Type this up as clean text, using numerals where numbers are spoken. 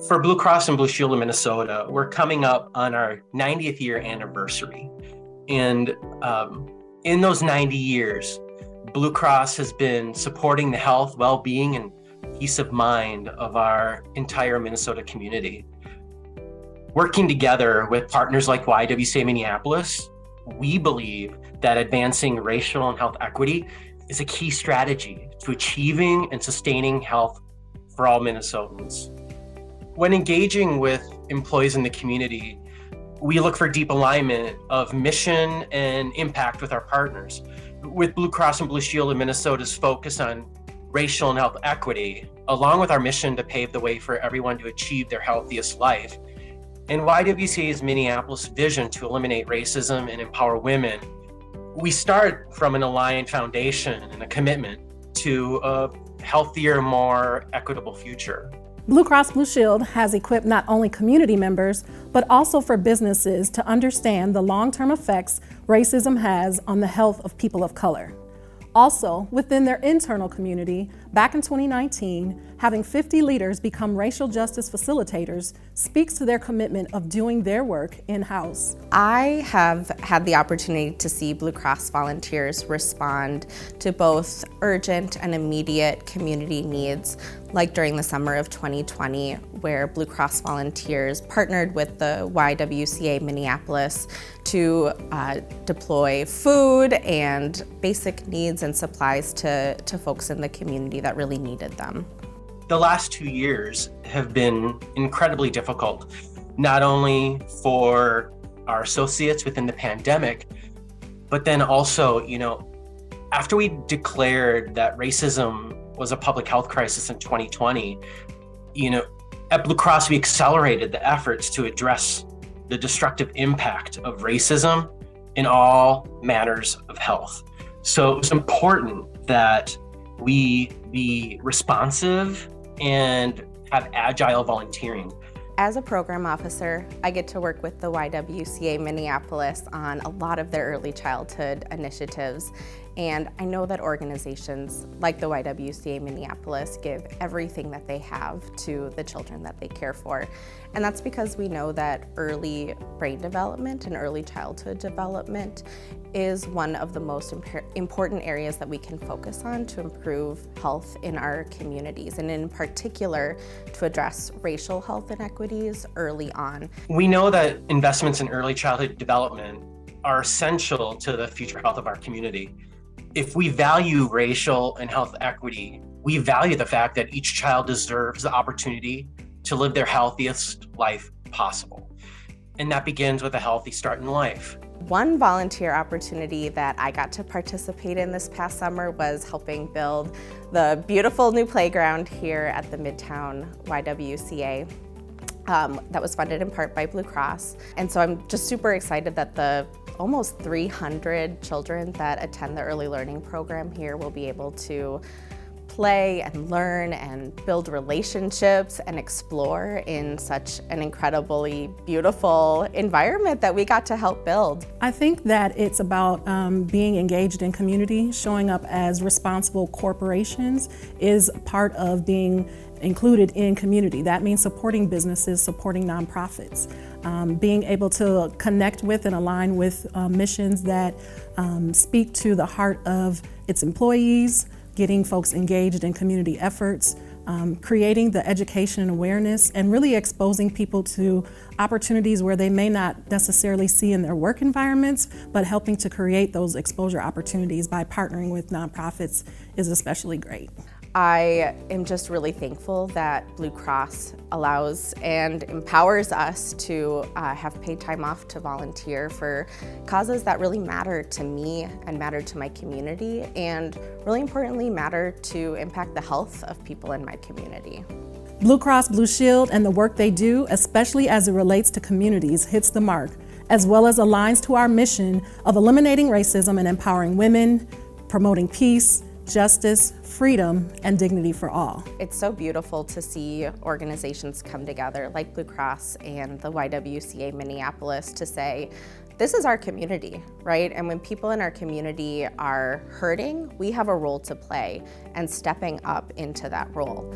For Blue Cross and Blue Shield of Minnesota, we're coming up on our 90th year anniversary. And in those 90 years, Blue Cross has been supporting the health, well-being, and peace of mind of our entire Minnesota community. Working together with partners like YWCA Minneapolis, we believe that advancing racial and health equity is a key strategy to achieving and sustaining health for all Minnesotans. When engaging with employees in the community, we look for deep alignment of mission and impact with our partners. With Blue Cross and Blue Shield of Minnesota's focus on racial and health equity, along with our mission to pave the way for everyone to achieve their healthiest life, and YWCA's Minneapolis vision to eliminate racism and empower women, we start from an aligned foundation and a commitment to a healthier, more equitable future. Blue Cross Blue Shield has equipped not only community members, but also for businesses to understand the long-term effects racism has on the health of people of color. Also, within their internal community, back in 2019, having 50 leaders become racial justice facilitators speaks to their commitment of doing their work in-house. I have had the opportunity to see Blue Cross volunteers respond to both urgent and immediate community needs, like during the summer of 2020, where Blue Cross volunteers partnered with the YWCA Minneapolis to deploy food and basic needs and supplies to folks in the community that really needed them. The last 2 years have been incredibly difficult, not only for our associates within the pandemic, but then also, after we declared that racism was a public health crisis in 2020, at Blue Cross, we accelerated the efforts to address the destructive impact of racism in all manners of health. So it's important that we be responsive and have agile volunteering. As a program officer, I get to work with the YWCA Minneapolis on a lot of their early childhood initiatives. And I know that organizations like the YWCA Minneapolis give everything that they have to the children that they care for. And that's because we know that early brain development and early childhood development is one of the most important areas that we can focus on to improve health in our communities, and in particular, to address racial health inequities early on. We know that investments in early childhood development are essential to the future health of our community. If we value racial and health equity, we value the fact that each child deserves the opportunity to live their healthiest life possible. And that begins with a healthy start in life. One volunteer opportunity that I got to participate in this past summer was helping build the beautiful new playground here at the Midtown YWCA. That was funded in part by Blue Cross. And so I'm just super excited that the almost 300 children that attend the early learning program here will be able to play and learn and build relationships and explore in such an incredibly beautiful environment that we got to help build. I think that it's about being engaged in community. Showing up as responsible corporations is part of being included in community. That means supporting businesses, supporting nonprofits, being able to connect with and align with missions that speak to the heart of its employees, getting folks engaged in community efforts, creating the education and awareness, and really exposing people to opportunities where they may not necessarily see in their work environments, but helping to create those exposure opportunities by partnering with nonprofits is especially great. I am just really thankful that Blue Cross allows and empowers us to have paid time off to volunteer for causes that really matter to me and matter to my community, and really importantly matter to impact the health of people in my community. Blue Cross Blue Shield and the work they do, especially as it relates to communities, hits the mark, as well as aligns to our mission of eliminating racism and empowering women, promoting peace, justice, freedom, and dignity for all. It's so beautiful to see organizations come together like Blue Cross and the YWCA Minneapolis to say, this is our community, right? And when people in our community are hurting, we have a role to play and stepping up into that role.